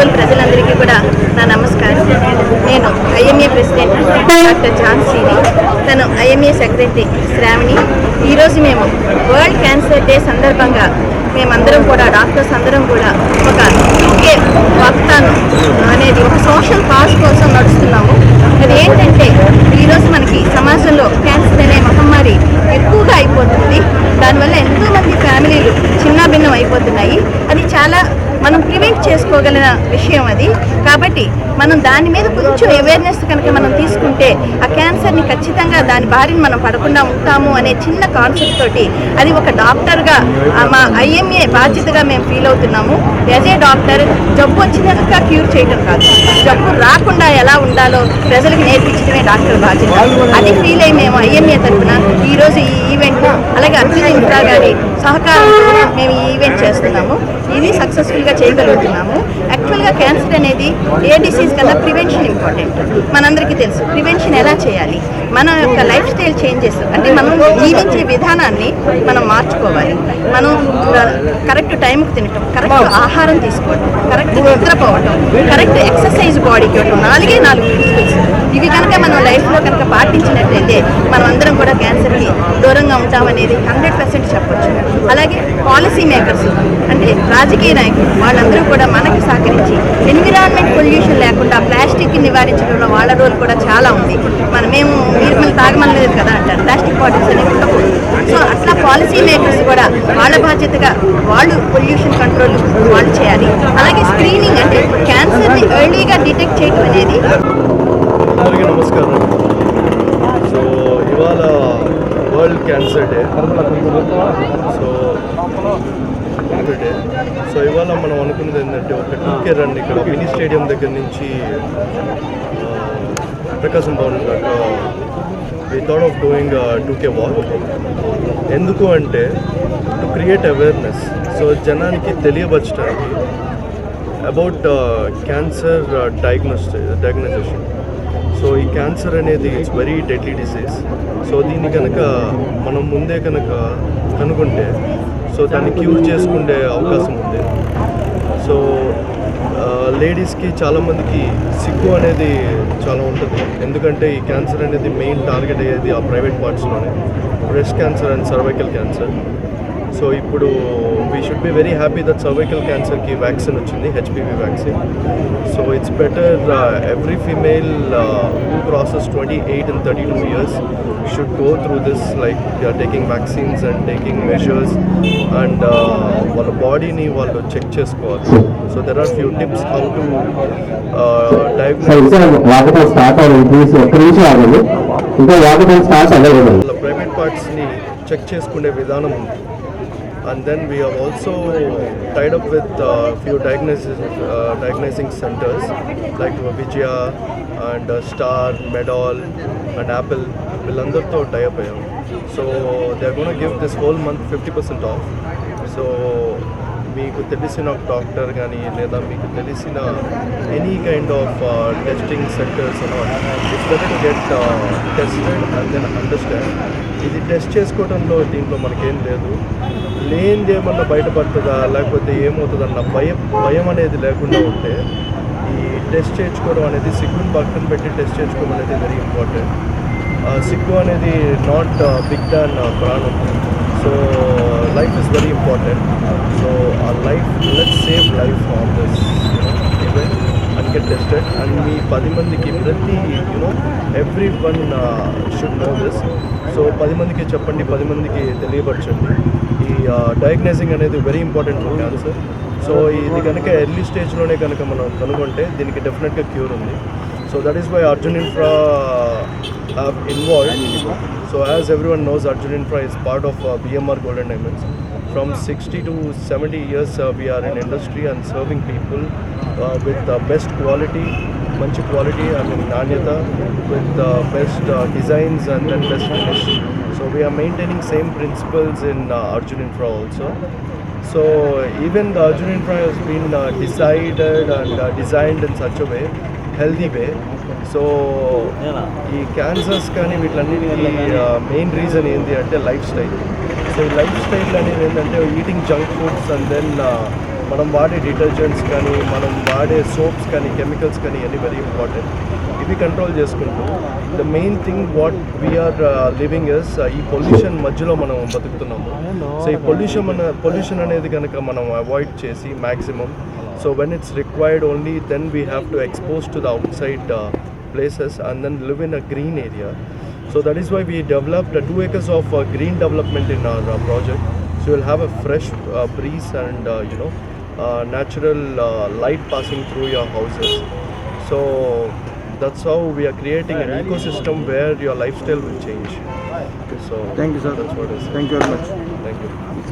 ఒంగోలు ప్రజలందరికీ కూడా నా నమస్కారం. నేను ఐఎంఏ ప్రెసిడెంట్ డాక్టర్ ఝాన్సీని, తను ఐఎంఏ సెక్రటరీ శ్రావణి. ఈరోజు మేము వరల్డ్ క్యాన్సర్ డే సందర్భంగా మేమందరం కూడా డాక్టర్స్ అందరం కూడా ఒక 2K వాక్థాన్ అనేది ఒక సోషల్ కాజ్ కోసం నడుస్తున్నాము. అది ఏంటంటే ఈరోజు మనకి సమాజంలో క్యాన్సర్ అనే మహమ్మారి ఎక్కువగా అయిపోతుంది. దానివల్ల ఎంతోమంది ఫ్యామిలీలు చిన్నాభిన్నం అయిపోతున్నాయి. అది చాలా మనం ప్రివెంట్ చేసుకోగలిగిన విషయం అది. కాబట్టి మనం దాని మీద కొంచెం అవేర్నెస్ కనుక మనం తీసుకుంటే ఆ క్యాన్సర్ని ఖచ్చితంగా దాని బారిని మనం పడకుండా ఉంటాము అనే చిన్న కాన్సెప్ట్ తోటి అది ఒక డాక్టర్గా మా ఐఎంఏ బాధ్యతగా మేము ఫీల్ అవుతున్నాము. యాజ్ ఏ డాక్టర్ జబ్బు వచ్చినాక క్యూర్ చేయడం కాదు, జబ్బు రాకుండా ఎలా ఉండాలో ప్రజలకు నేర్పించడమే డాక్టర్ బాధ్యత. అది ఫీల్ అయ్యి మేము ఐఎంఏ తరఫున ఈరోజు ఈ ఈవెంట్ అలాగే అర్జున్ ఇన్ఫ్రా గారి సహకారంతో మేము ఈ ఈవెంట్ చేస్తున్నాము. ఇది సక్సెస్ఫుల్గా చేయగలుగుతున్నాము. యాక్చువల్గా క్యాన్సర్ అనేది ఏ డిసీజ్ కన్నా ప్రివెన్షన్ ఇంపార్టెంట్. మనందరికీ తెలుసు ప్రివెన్షన్ ఎలా చేయాలి. మన యొక్క లైఫ్ స్టైల్ చేంజెస్ అంటే మనం జీవించే విధానాన్ని మనం మార్చుకోవాలి. మనం కరెక్ట్ టైంకి తినటం, కరెక్ట్ ఆహారం తీసుకోవడం, కరెక్ట్ నిద్రపోవటం, కరెక్ట్ ఎక్సర్సైజ్ బాడీకి ఇవ్వటం, 4 ప్రిన్సిపల్స్. ఇవి కనుక మనం లైఫ్లో కనుక పాటించినట్లయితే మనం అందరం కూడా క్యాన్సర్కి దూరంగా ఉంటామనేది 100% చెప్పొచ్చు. అలాగే పాలసీ మేకర్స్ అంటే రాజకీయ నాయకులు వాళ్ళందరూ కూడా మనకి సహకరించి ఎన్విరాన్మెంట్ పొల్యూషన్ లేకుండా ప్లాస్టిక్ని నివారించడంలో వాళ్ళ రోల్ కూడా చాలా ఉంది. మేము మీరు తాగమనలేదు కదా అంటారు, ప్లాస్టిక్ బాటిల్స్ అనేవి ఉండకూడదు. సో అట్లా పాలసీ మేకర్స్ కూడా వాళ్ళ బాధ్యతగా వాళ్ళు పొల్యూషన్ కంట్రోల్ వాళ్ళు చేయాలి. అలాగే స్క్రీనింగ్ అంటే క్యాన్సర్ని ఎర్లీగా డిటెక్ట్ చేయడం అనేది. అందరికీ నమస్కారం. సో ఇవాళ వరల్డ్ క్యాన్సర్ డే. సో ఇవాళ మనం అనుకున్నది ఏంటంటే ఒక 2K రన్ ఇక్కడ మినీ స్టేడియం దగ్గర నుంచి ప్రకాశం భవన్ దాకా we thought of doing 2K walk. ఎందుకు అంటే టు క్రియేట్ అవేర్నెస్. సో జనానికి తెలియపరచడానికి అబౌట్ క్యాన్సర్ డయాగ్నోసిషన్. సో ఈ క్యాన్సర్ అనేది it's very deadly disease. So దీన్ని కనుక మనం ముందే కనుక కనుక్కుంటే సో దాన్ని క్యూర్ చేసుకునే అవకాశం ఉంది. సో లేడీస్కి చాలామందికి సిగ్గు అనేది చాలా ఉంటుంది. ఎందుకంటే ఈ క్యాన్సర్ అనేది మెయిన్ టార్గెట్ అయ్యేది ఆ ప్రైవేట్ పార్ట్స్లోనే, breast cancer and cervical cancer. So ఇప్పుడు we should be very happy that cervical క్యాన్సర్కి వ్యాక్సిన్ వచ్చింది, HPV vaccine. So it's better every female who crosses 28 and 32 years should go through this, like they are taking vaccines and taking measures and వాళ్ళ బాడీని వాళ్ళు check చేసుకోవాలి. So there are few tips how to diagnose. వాళ్ళ private పార్ట్స్ని check చేసుకునే విధానం ఉంది. And then we have also tied up with few diagnosing centers like Vijaya and Star, Medall and Apple. వీళ్ళందరితో టైఅప్ అయ్యాం. So they are gonna give this whole month 50% off. So మీకు తెలిసిన doctor కానీ లేదా మీకు తెలిసిన any kind of testing centres it's better to get tested and then understand. ఇది test చేసుకోవడంలో దీంట్లో మనకేం లేదు, లేనిది ఏమన్నా బయటపడుతుందా లేకపోతే ఏమవుతుందన్న భయం అనేది లేకుండా ఉంటే ఈ టెస్ట్ చేయించుకోవడం అనేది, సిగ్గుని పక్కన పెట్టి టెస్ట్ చేయించుకోవడం అనేది వెరీ ఇంపార్టెంట్. సిగ్గు అనేది నాట్ బిగ్ దాన్ ప్రాణం. So life is very important. So ఆ life, let's save life on this event and get tested. And మీ 10 మందికి ప్రతి everyone should know this. So 10 మందికి చెప్పండి, 10 మందికి తెలియపరచండి. ఈ డయాగ్నోసింగ్ అనేది very important for cancer. So ఇది కనుక ఎర్లీ స్టేజ్లోనే కనుక మనం కనుగొంటే దీనికి డెఫినెట్గా క్యూర్ ఉంది. So that is why Arjun Infra have involved. So as everyone knows, Arjun Infra is part of BMR Golden Diamonds. From 60 to 70 years we are in industry and serving people with best quality, manchi quality, I mean Nanyata, with best designs and then best finish. So we are maintaining same principles in Arjun Infra also. So even the Arjun Infra has been decided and designed in such a way, healthy way. So ఈ cancers కానీ వీటిలన్నిటికీ main reason ఏంటి అంటే lifestyle. So ఈ lifestyle అనేది ఏంటంటే eating junk foods and then మనం వాడే డిటర్జెంట్స్ కానీ మనం వాడే సోప్స్ కానీ కెమికల్స్ కానీ అన్ని వెరీ ఇంపార్టెంట్. ఇవి కంట్రోల్ చేసుకుంటూ the main thing what we are living is ఈ పొల్యూషన్ మధ్యలో మనం బతుకుతున్నాము. సో ఈ పొల్యూషన్ అనేది కనుక మనం అవాయిడ్ చేసి maximum, so when it's required only then we have to expose to the outside places and then live in a green area. So that is why we developed 2 acres of green development in our project. So you'll have a fresh breeze and natural light passing through your houses. So that's how we are creating an ecosystem where your lifestyle will change. So Thank you, sir. that's what it is. Thank you very much. Thank you.